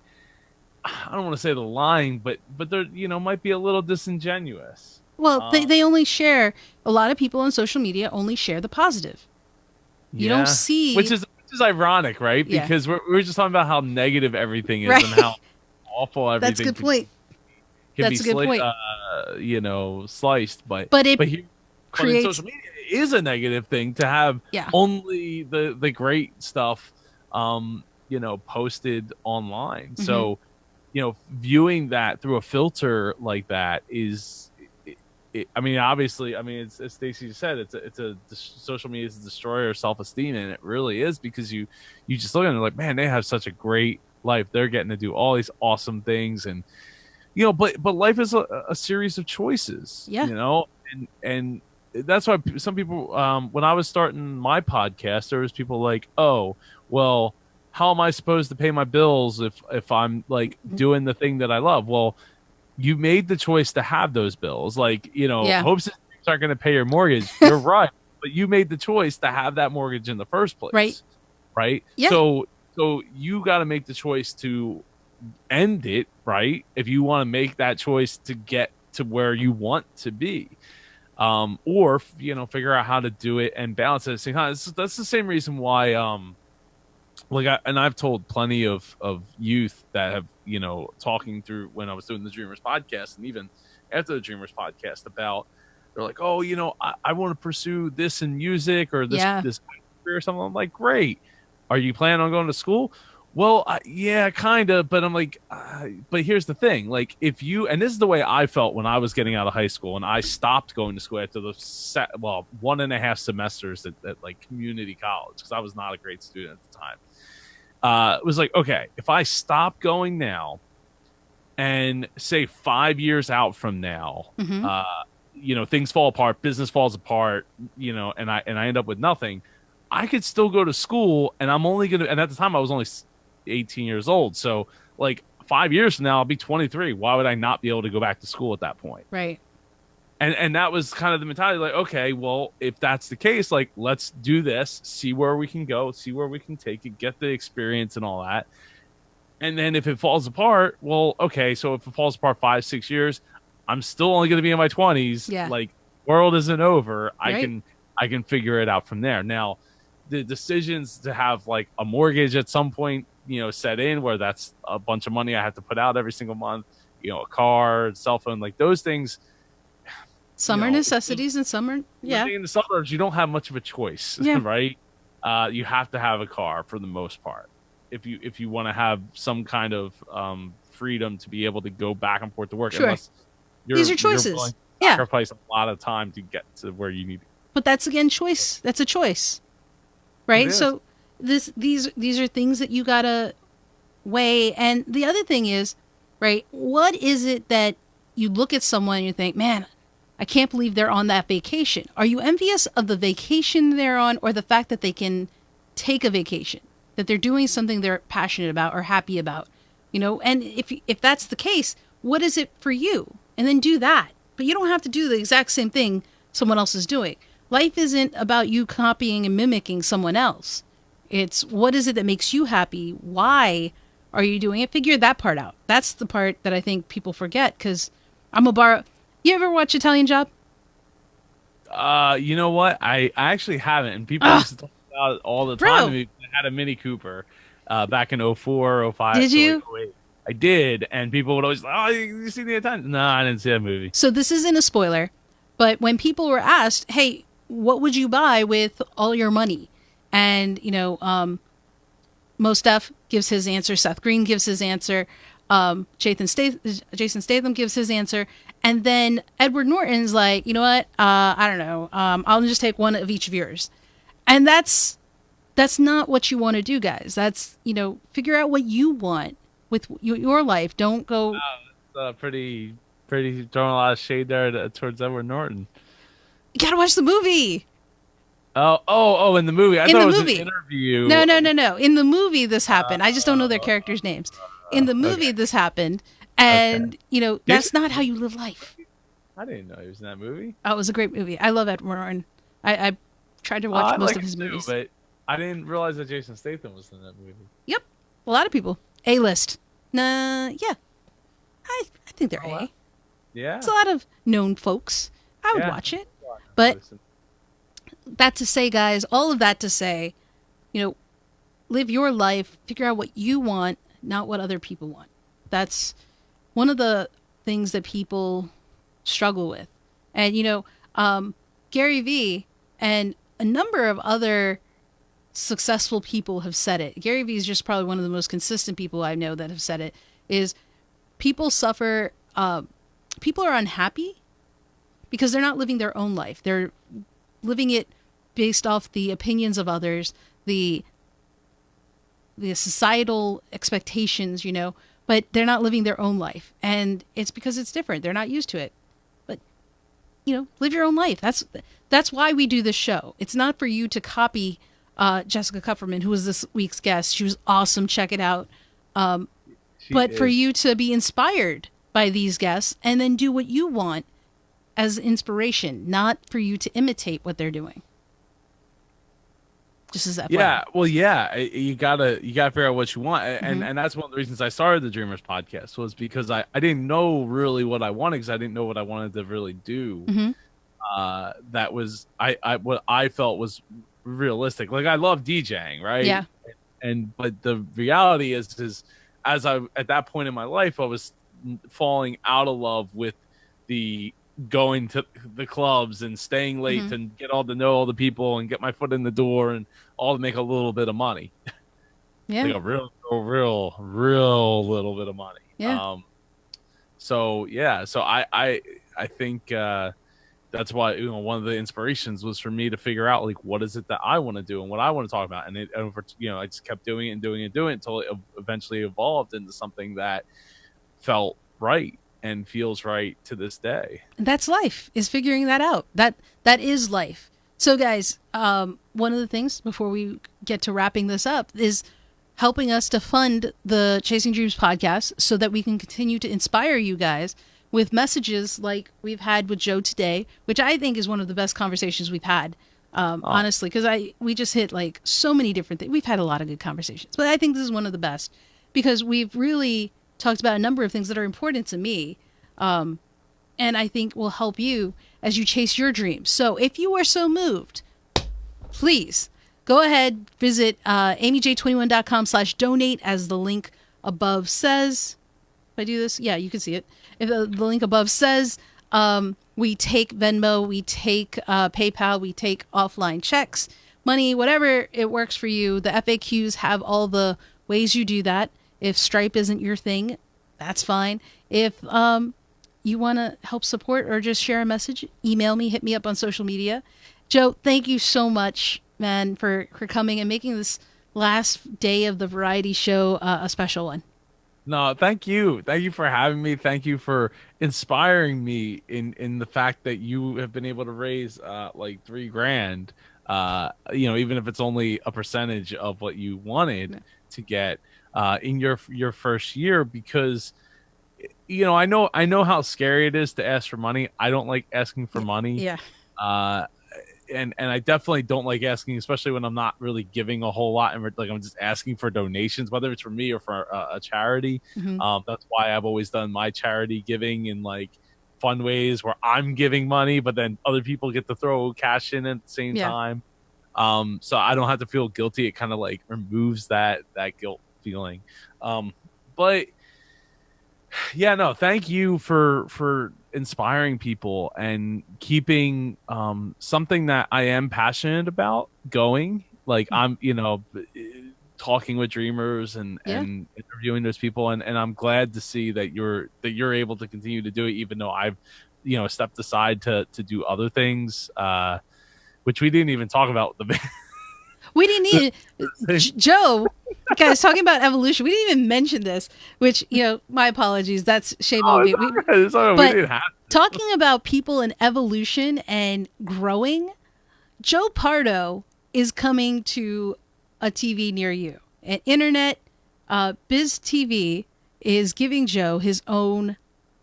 I don't want to say they're lying, but they're, you know, might be a little disingenuous. Well, they only share, a lot of people on social media only share the positive. You don't see, which is ironic, right? Yeah. Because we were just talking about how negative everything is and how awful everything. That's a good point. That's a good point. You know, sliced, but it creates social media is a negative thing to have only the great stuff, you know, posted online. Mm-hmm. So, you know, viewing that through a filter like that is. I mean, obviously, I mean, it's as Stacey said, it's a social media is a destroyer of self-esteem, and it really is, because you just look at it like, man, they have such a great life. They're getting to do all these awesome things, and you know, but life is a series of choices. Yeah, you know, and that's why some people, when I was starting my podcast, there was people like, oh, well, how am I supposed to pay my bills if I'm like doing the thing that I love? Well, you made the choice to have those bills. Like, you know, hopes and dreams aren't going to pay your mortgage. You're right. But you made the choice to have that mortgage in the first place. Right. Right. Yeah. So you got to make the choice to end it. Right. If you want to make that choice to get to where you want to be, or, you know, figure out how to do it and balance it at the same time. That's the same reason why, I've told plenty of youth that have, you know, talking through when I was doing the Dreamers podcast, and even after the Dreamers podcast, about, they're like, oh, you know, I want to pursue this in music or this career or something. I'm like, great. Are you planning on going to school? Well, yeah, kind of. But I'm like, but here's the thing. Like, if you, and this is the way I felt when I was getting out of high school, and I stopped going to school after the 1.5 semesters at like community college, because I was not a great student at the time. It was like, okay, if I stop going now and say 5 years out from now, you know, things fall apart, business falls apart, you know, and I end up with nothing, I could still go to school, and I'm only going to, and at the time I was only 18 years old. So like 5 years from now, I'll be 23. Why would I not be able to go back to school at that point? Right. And that was kind of the mentality, like, okay, well, if that's the case, like, let's do this, see where we can go, see where we can take it, get the experience and all that. And then if it falls apart, well, okay, so if it falls apart 5-6 years, I'm still only going to be in my 20s. Yeah. Like, world isn't over. Right. I can figure it out from there. Now, the decisions to have like a mortgage at some point, set in, where that's a bunch of money I have to put out every single month, a car, cell phone, like those things. Some are necessities and some are, yeah. In the suburbs, you don't have much of a choice, Yeah. right? You have to have a car for the most part if you want to have some kind of freedom to be able to go back and forth to work. Sure. Unless These are choices. You're willing to Yeah. sacrifice a lot of time to get to where you need to. But that's again choice. That's a choice, right? It is. So these are things that you gotta weigh. And the other thing is, right? What is it that you look at someone and you think, man, I can't believe they're on that vacation. Are you envious of the vacation they're on, or the fact that they can take a vacation, that they're doing something they're passionate about or happy about? And if that's the case, what is it for you? And then do that. But you don't have to do the exact same thing someone else is doing. Life isn't about you copying and mimicking someone else. It's what is it that makes you happy? Why are you doing it? Figure that part out. That's the part that I think people forget, because I'm a bar. You ever watch Italian Job? You know what? I actually haven't, and people used to talk about it all the time. I had a Mini Cooper back in 04, 05. Did you? Like 08. I did, and people would always like, oh, you see the Italian? No, I didn't see that movie. So this isn't a spoiler, but when people were asked, hey, what would you buy with all your money? And, Mostef gives his answer. Seth Green gives his answer. Jason Statham gives his answer. And then Edward Norton's like, you know what? I don't know. I'll just take one of each of yours. And that's not what you want to do, guys. That's, figure out what you want with your life. Don't go. That's pretty throwing a lot of shade there towards Edward Norton. You gotta watch the movie. Oh! In the movie, I thought it was an interview. No. In the movie, this happened. I just don't know their characters' names. In the movie, this happened, and that's not how you live life. I didn't know he was in that movie. Oh, it was a great movie. I love Edward Norton. I tried to watch most of his movies, but I didn't realize that Jason Statham was in that movie. Yep, a lot of people. A-list. Nah, yeah. I think they're A. Yeah, it's a lot of known folks. I would watch it, but. That to say, guys, all of that to say, live your life, figure out what you want, not what other people want. That's one of the things that people struggle with. And, Gary Vee and a number of other successful people have said it. Gary Vee is just probably one of the most consistent people I know that have said it, is people suffer, people are unhappy because they're not living their own life. They're living it based off the opinions of others, the societal expectations, but they're not living their own life. And it's because it's different. They're not used to it. But, live your own life. That's why we do this show. It's not for you to copy Jessica Kupferman, who was this week's guest. She was awesome. Check it out. For you to be inspired by these guests and then do what you want as inspiration, not for you to imitate what they're doing. Just as that. Yeah, well, yeah, you gotta figure out what you want, and that's one of the reasons I started the Dreamers podcast, was because I didn't know really what I wanted, because I didn't know what I wanted to really do. That was what I felt was realistic. Like, I love DJing, right? Yeah. But the reality is as I at that point in my life, I was falling out of love with the going to the clubs and staying late and get all to know all the people and get my foot in the door and all to make a little bit of money. Yeah. Like a real little bit of money. Yeah. So I think that's why, one of the inspirations was for me to figure out, like, what is it that I want to do and what I want to talk about. And I just kept doing it and doing it and doing it until it eventually evolved into something that felt right and feels right to this day. That's life, is figuring that out. That is life. So guys, one of the things before we get to wrapping this up is helping us to fund the Chasing Dreams podcast so that we can continue to inspire you guys with messages like we've had with Joe today, which I think is one of the best conversations we've had. Honestly, because we just hit like so many different things. We've had a lot of good conversations, but I think this is one of the best because we've really talked about a number of things that are important to me, and I think will help you as you chase your dreams. So if you are so moved, please go ahead, visit amyj21.com/donate as the link above says. If I do this, yeah, you can see it. If the link above says, we take Venmo, we take PayPal, we take offline checks, money, whatever it works for you. The FAQs have all the ways you do that. If Stripe isn't your thing, that's fine. If you want to help support or just share a message, email me, hit me up on social media. Joe, thank you so much, man, for coming and making this last day of the variety show a special one. No, thank you. Thank you for having me. Thank you for inspiring me in the fact that you have been able to raise like $3,000. Even if it's only a percentage of what you wanted to get in your first year, because I know how scary it is to ask for money. I don't like asking for money. Yeah. And I definitely don't like asking, especially when I'm not really giving a whole lot, and like I'm just asking for donations, whether it's for me or for a charity. That's why I've always done my charity giving in like fun ways where I'm giving money, but then other people get to throw cash in at the same time. So I don't have to feel guilty. It kind of like removes that guilt feeling. But yeah, no, thank you for inspiring people and keeping something that I am passionate about going. Like I'm, talking with dreamers and interviewing those people, and I'm glad to see that you're able to continue to do it, even though I've stepped aside to do other things, which we didn't even talk about. We didn't need Joe, guys, talking about evolution. We didn't even mention this, which, my apologies. That's shame on me. But talking about people and evolution and growing, Joe Pardo is coming to a TV near you. And Internet, Biz TV is giving Joe his own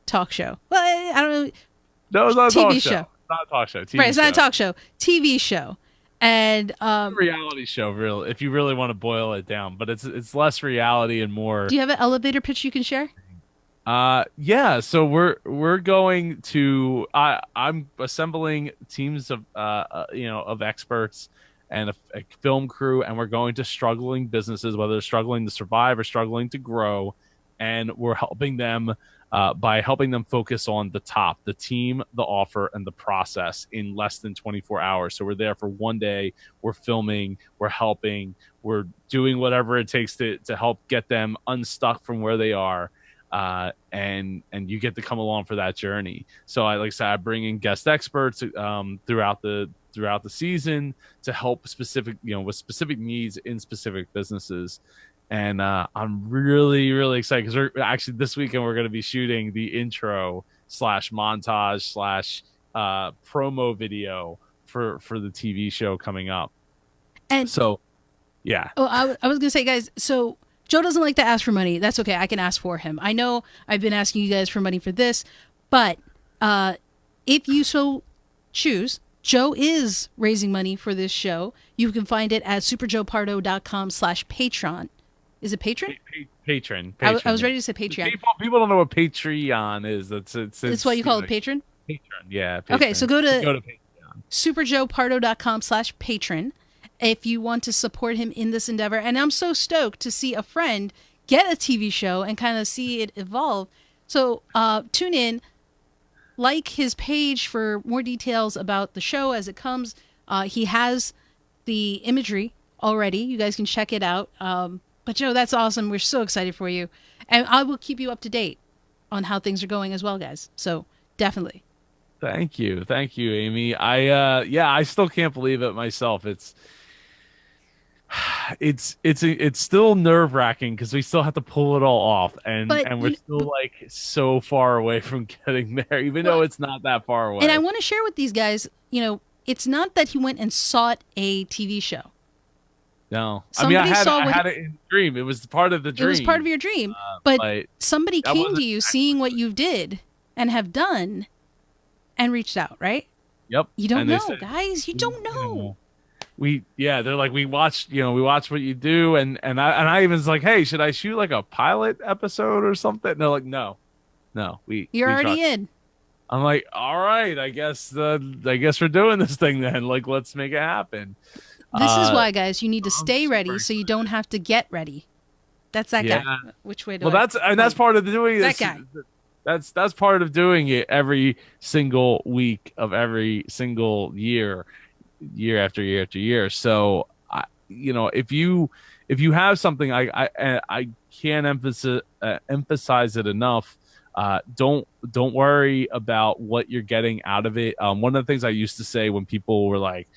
talk show. Well, I don't know. No, it's not a TV talk show. It's not a talk show. TV right, it's show. not a talk show. TV show. And reality show, real, if you really want to boil it down, but it's less reality and more. Do you have an elevator pitch you can share? Yeah. So we're going to. I'm assembling teams of of experts and a film crew, and we're going to struggling businesses, whether they're struggling to survive or struggling to grow, and we're helping them. By helping them focus on the top, the team, the offer, and the process in less than 24 hours. So we're there for one day. We're filming. We're helping. We're doing whatever it takes to help get them unstuck from where they are. And you get to come along for that journey. So like I said, I bring in guest experts throughout the season to help specific with specific needs in specific businesses. And I'm really, really excited because we're actually this weekend we're going to be shooting the intro / montage / promo video for the TV show coming up. And so, yeah. Oh, I was going to say, guys, so Joe doesn't like to ask for money. That's okay. I can ask for him. I know I've been asking you guys for money for this, but if you so choose, Joe is raising money for this show. You can find it at superjoepardo.com/Patreon. Is it patron? Patron. I was ready to say Patreon. People don't know what Patreon is. It's what you call it, patron? Patron, yeah. Patron. Okay, so go to superjoepardo.com/patron if you want to support him in this endeavor. And I'm so stoked to see a friend get a TV show and kind of see it evolve. So tune in, like his page for more details about the show as it comes. He has the imagery already. You guys can check it out. But Joe, that's awesome. We're so excited for you. And I will keep you up to date on how things are going as well, guys. So definitely. Thank you, Amy. I still can't believe it myself. It's still nerve-wracking because we still have to pull it all off, and we're still like so far away from getting there, even though it's not that far away. And I want to share with these guys, it's not that he went and sought a TV show. No, I had it in the dream. It was part of the dream. It was part of your dream, but somebody came to you seeing what you did and have done and reached out, right? Yep. You don't And they know, said, guys. You don't know. they're like, we watched what you do, and I even was like, hey, should I shoot like a pilot episode or something? And they're like, no, You're we already trust. in. I'm like, all right, I guess we're doing this thing then. Like, let's make it happen. This is why, guys, you need to I'm stay super ready so you don't have to get ready. That's that Yeah. guy. Which way do Well, that's part of doing That this. guy. That's part of doing it every single week of every single year after year after year. So, if you have something, I can't emphasize it enough. Don't worry about what you're getting out of it. One of the things I used to say when people were like,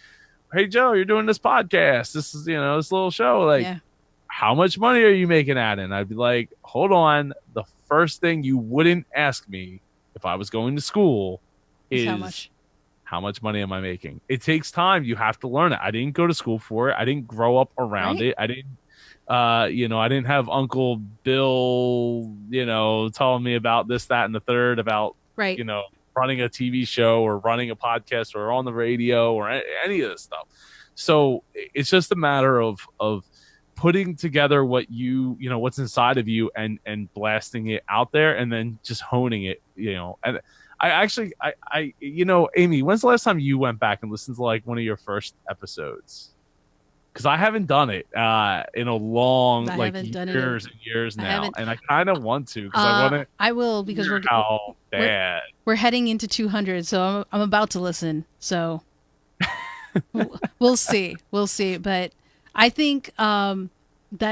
"Hey Joe, you're doing this podcast. This is this little show. Like, Yeah. how much money are you making at it?" And I'd be like, "Hold on. The first thing you wouldn't ask me if I was going to school is how much money am I making?" It takes time. You have to learn it. I didn't go to school for it. I didn't grow up around Right. it. I didn't I didn't have Uncle Bill, telling me about this, that, and the third about, Right. running a TV show or running a podcast or on the radio or any of this stuff. So it's just a matter of putting together what what's inside of you and blasting it out there and then just honing it, and Amy, when's the last time you went back and listened to like one of your first episodes? Because I haven't done it in a long, I like haven't done it years and years now, haven't. and I kind of want to because I want to. I will because How bad? we're heading into 200, so I'm about to listen. So we'll see, but I think that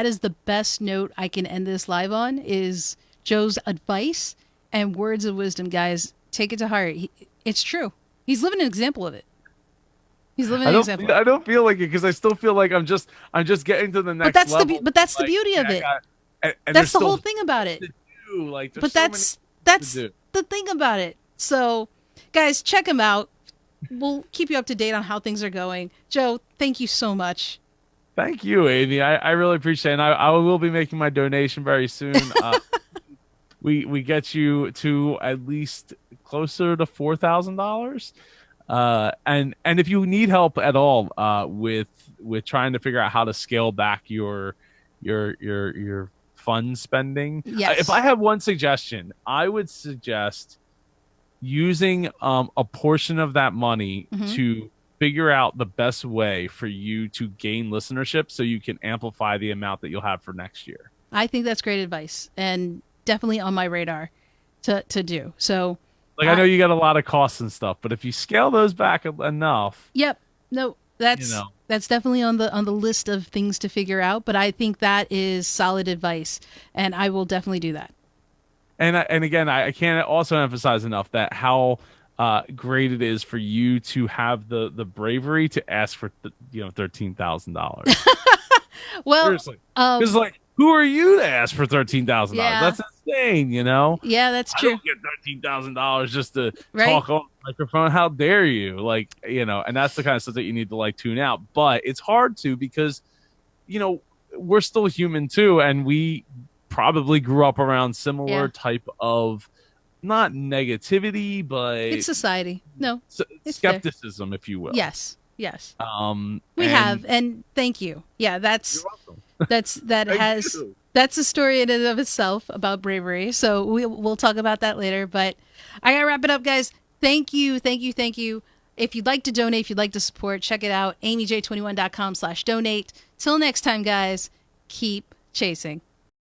is the best note I can end this live on is Joe's advice and words of wisdom, guys. Take it to heart. It's true. He's living an example of it. He's living an example. I don't feel like it because I still feel like I'm just getting to the next level. But that's the beauty of it. And That's the whole thing about it. Like, But that's the thing about it. So, guys, check him out. We'll keep you up to date on how things are going. Joe, thank you so much. Thank you, Amy. I really appreciate it. And I will be making my donation very soon. We get you to at least closer to $4,000. And if you need help at all with trying to figure out how to scale back your fund spending, Yes. If I have one suggestion, I would suggest using a portion of that money to figure out the best way for you to gain listenership so you can amplify the amount that you'll have for next year. I think that's great advice and definitely on my radar to do. So, like, I know you got a lot of costs and stuff, but if you scale those back enough, yep. No, that's definitely on the list of things to figure out, but I think that is solid advice and I will definitely do that. And again, I can't also emphasize enough that how great it is for you to have the bravery to ask for $13,000. Well, seriously, because like, who are you to ask for $13,000? Yeah. That's insane, Yeah, that's true. I don't get $13,000 just to talk on the microphone. How dare you? Like, and that's the kind of stuff that you need to like tune out. But it's hard to because, we're still human too, and we probably grew up around similar type of not negativity, but it's society. No, it's skepticism, there. If you will. Yes. We have, and thank you. Yeah, you're welcome. that's a story in and of itself about bravery. So we'll talk about that later. But I gotta wrap it up, guys. Thank you. If you'd like to donate, if you'd like to support, check it out. AmyJ21.com/donate. Till next time, guys. Keep chasing.